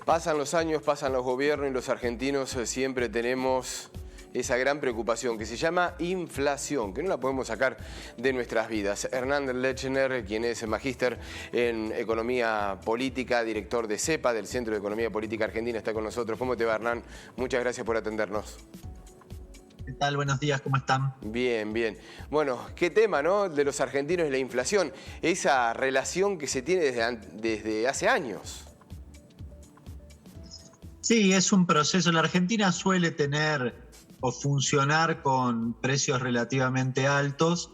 Pasan los años, pasan los gobiernos y los argentinos siempre tenemos esa gran preocupación que se llama inflación, que no la podemos sacar de nuestras vidas. Hernán Lechner, quien es magíster en Economía Política, director de CEPA, del Centro de Economía Política Argentina, está con nosotros. ¿Cómo te va, Hernán? Muchas gracias por atendernos. ¿Qué tal? Buenos días, ¿cómo están? Bien, bien. Bueno, qué tema, ¿no?, de los argentinos y la inflación, esa relación que se tiene desde hace años. Sí, es un proceso. La Argentina suele tener o funcionar con precios relativamente altos.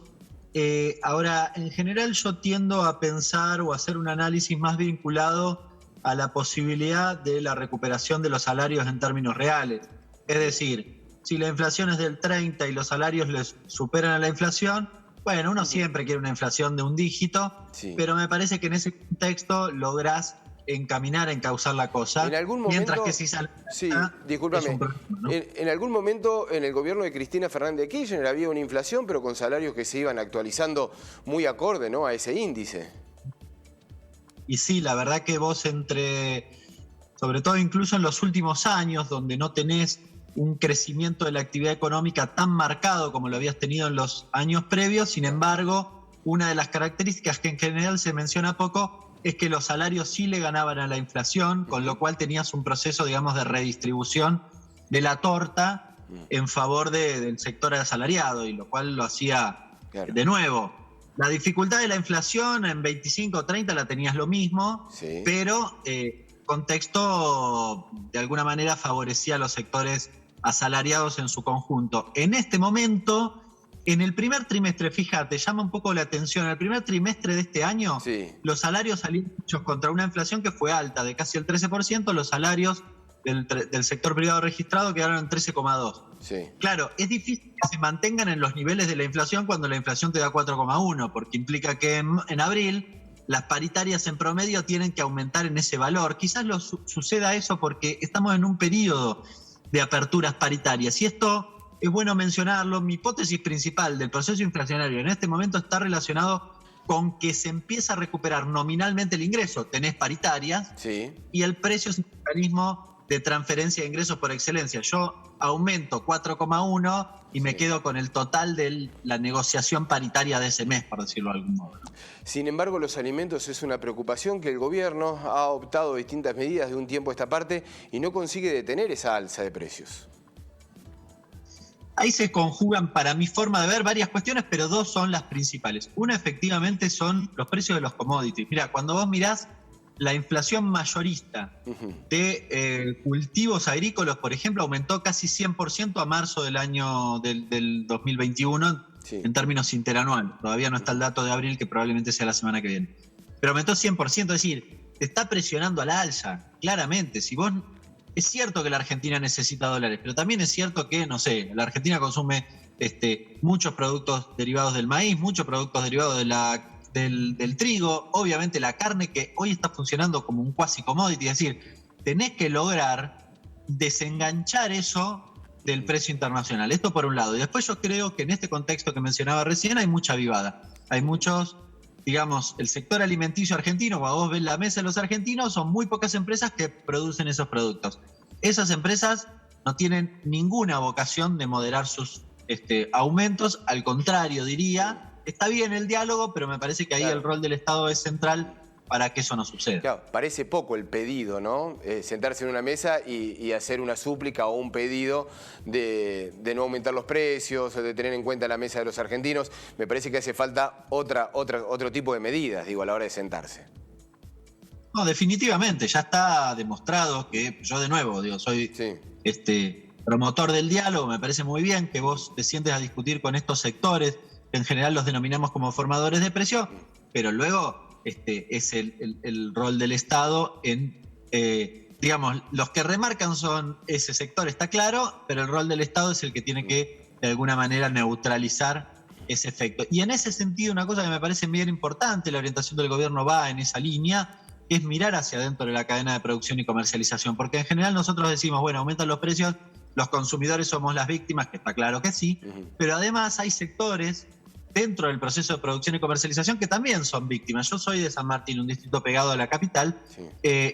Ahora, en general yo tiendo a pensar o a hacer un análisis más vinculado a la posibilidad de la recuperación de los salarios en términos reales. Es decir, si la inflación es del 30 y los salarios les superan a la inflación, bueno, uno siempre quiere una inflación de un dígito, sí, pero me parece que en ese contexto lográs encaminar, encauzar la cosa. En algún momento, mientras que si sí, discúlpame, ¿no? En algún momento en el gobierno de Cristina Fernández de Kirchner había una inflación, pero con salarios que se iban actualizando muy acorde, ¿no?, a ese índice. Y sí, la verdad que vos sobre todo incluso en los últimos años, donde no tenés un crecimiento de la actividad económica tan marcado como lo habías tenido en los años previos, sin embargo, una de las características que en general se menciona poco es que los salarios sí le ganaban a la inflación, con lo cual tenías un proceso, digamos, de redistribución de la torta en favor del sector asalariado, y lo cual lo hacía, claro, de nuevo. La dificultad de la inflación en 25 o 30 la tenías lo mismo, sí, pero contexto de alguna manera favorecía a los sectores asalariados en su conjunto. En este momento, en el primer trimestre, fíjate, llama un poco la atención, en el primer trimestre de este año, sí, los salarios salieron hechos contra una inflación que fue alta, de casi el 13%, los salarios del sector privado registrado quedaron en 13,2%. Sí. Claro, es difícil que se mantengan en los niveles de la inflación cuando la inflación te da 4,1%, porque implica que en abril las paritarias en promedio tienen que aumentar en ese valor. Quizás suceda eso porque estamos en un periodo de aperturas paritarias, y esto es bueno mencionarlo. Mi hipótesis principal del proceso inflacionario en este momento está relacionado con que se empieza a recuperar nominalmente el ingreso. Tenés paritarias, sí, y el precio es un mecanismo de transferencia de ingresos por excelencia. Yo aumento 4,1 y me quedo con el total de la negociación paritaria de ese mes, por decirlo de algún modo. Sin embargo, los alimentos es una preocupación que el gobierno ha optado distintas medidas de un tiempo a esta parte y no consigue detener esa alza de precios. Ahí se conjugan, para mi forma de ver, varias cuestiones, pero dos son las principales. Una, efectivamente, son los precios de los commodities. Mira, cuando vos mirás la inflación mayorista de cultivos agrícolas, por ejemplo, aumentó casi 100% a marzo del 2021, sí, en términos interanuales. Todavía no está el dato de abril, que probablemente sea la semana que viene. Pero aumentó 100%, es decir, te está presionando a la alza, claramente. Si vos... Es cierto que la Argentina necesita dólares, pero también es cierto que, no sé, la Argentina consume muchos productos derivados del maíz, muchos productos derivados del trigo, obviamente la carne, que hoy está funcionando como un quasi commodity. Es decir, tenés que lograr desenganchar eso del precio internacional. Esto por un lado. Y después yo creo que en este contexto que mencionaba recién hay mucha avivada. Hay muchos... Digamos, el sector alimenticio argentino, cuando vos ves la mesa de los argentinos, son muy pocas empresas que producen esos productos. Esas empresas no tienen ninguna vocación de moderar sus aumentos, al contrario, diría, está bien el diálogo, pero me parece que ahí, claro, el rol del Estado es central para que eso no suceda. Claro, parece poco el pedido, ¿no? Sentarse en una mesa y hacer una súplica o un pedido de no aumentar los precios, de tener en cuenta la mesa de los argentinos. Me parece que hace falta otro tipo de medidas, digo, a la hora de sentarse. No, definitivamente, ya está demostrado que yo, de nuevo, digo, soy, sí, promotor del diálogo. Me parece muy bien que vos te sientes a discutir con estos sectores, que en general los denominamos como formadores de precio, pero luego... es el rol del Estado en, digamos, los que remarcan son ese sector, está claro, pero el rol del Estado es el que tiene que, de alguna manera, neutralizar ese efecto. Y en ese sentido, una cosa que me parece bien importante, la orientación del gobierno va en esa línea, es mirar hacia adentro de la cadena de producción y comercialización, porque en general nosotros decimos, bueno, aumentan los precios, los consumidores somos las víctimas, que está claro que sí, pero además hay sectores dentro del proceso de producción y comercialización que también son víctimas. Yo soy de San Martín, un distrito pegado a la capital,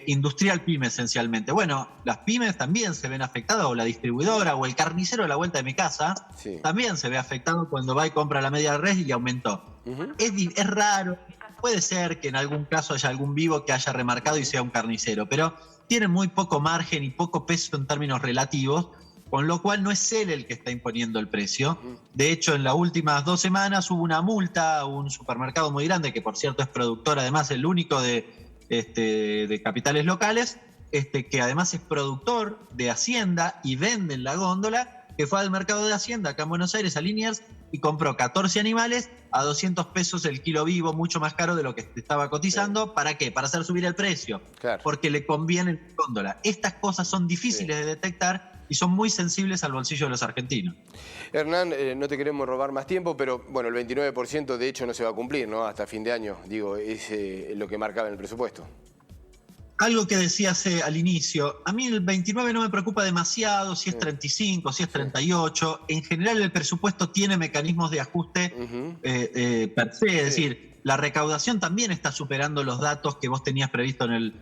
industrial pyme esencialmente. Bueno, las pymes también se ven afectadas, o la distribuidora, o el carnicero a la vuelta de mi casa, también se ve afectado cuando va y compra la media res y aumentó. Es raro, puede ser que en algún caso haya algún vivo que haya remarcado y sea un carnicero, pero tiene muy poco margen y poco peso en términos relativos, con lo cual no es él el que está imponiendo el precio. De hecho, en las últimas 2 semanas hubo una multa a un supermercado muy grande, que por cierto es productor, además el único de capitales locales, que además es productor de Hacienda y vende en la góndola, que fue al mercado de Hacienda acá en Buenos Aires, a Liniers, y compró 14 animales a 200 pesos el kilo vivo, mucho más caro de lo que estaba cotizando. ¿Para qué? Para hacer subir el precio, porque le conviene en góndola. Estas cosas son difíciles de detectar y son muy sensibles al bolsillo de los argentinos. Hernán, no te queremos robar más tiempo, pero bueno, el 29% de hecho no se va a cumplir, ¿no? Hasta fin de año, digo, es lo que marcaba en el presupuesto. Algo que decías al inicio, a mí el 29 no me preocupa demasiado, si es 35, si es 38. En general el presupuesto tiene mecanismos de ajuste per se, es decir, la recaudación también está superando los datos que vos tenías previsto en el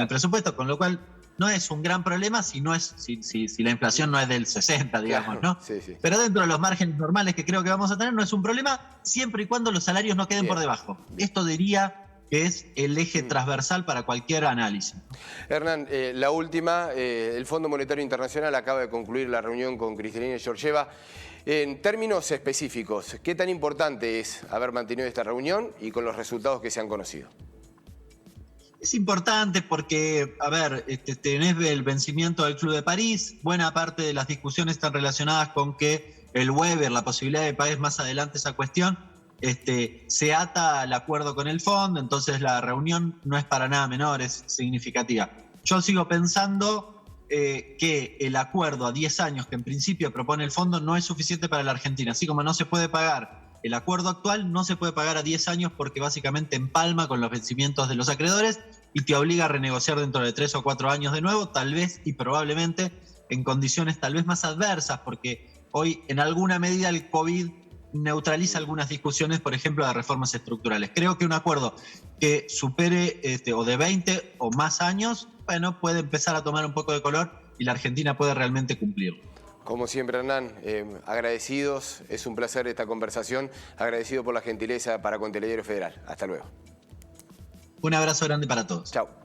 presupuesto, con lo cual no es un gran problema si la inflación no es del 60, digamos, ¿no? Pero dentro de los márgenes normales que creo que vamos a tener no es un problema, siempre y cuando los salarios no queden por debajo. Esto diría que es el eje transversal para cualquier análisis. Hernán, la última, el Fondo Monetario Internacional acaba de concluir la reunión con Kristalina Georgieva. En términos específicos, ¿qué tan importante es haber mantenido esta reunión y con los resultados que se han conocido? Es importante porque, a ver, tenés el vencimiento del Club de París, buena parte de las discusiones están relacionadas con que el Weber, la posibilidad de pagar más adelante esa cuestión, se ata al acuerdo con el fondo, entonces la reunión no es para nada menor, es significativa. Yo sigo pensando que el acuerdo a 10 años que en principio propone el fondo no es suficiente para la Argentina, así como no se puede pagar el acuerdo actual, no se puede pagar a 10 años porque básicamente empalma con los vencimientos de los acreedores y te obliga a renegociar dentro de 3 o 4 años de nuevo, tal vez y probablemente en condiciones tal vez más adversas, porque hoy en alguna medida el COVID neutraliza algunas discusiones, por ejemplo, de reformas estructurales. Creo que un acuerdo que supere o de 20 o más años, bueno, puede empezar a tomar un poco de color y la Argentina puede realmente cumplirlo. Como siempre, Hernán, agradecidos, es un placer esta conversación, agradecido por la gentileza para con Telediario Federal. Hasta luego. Un abrazo grande para todos. Chao.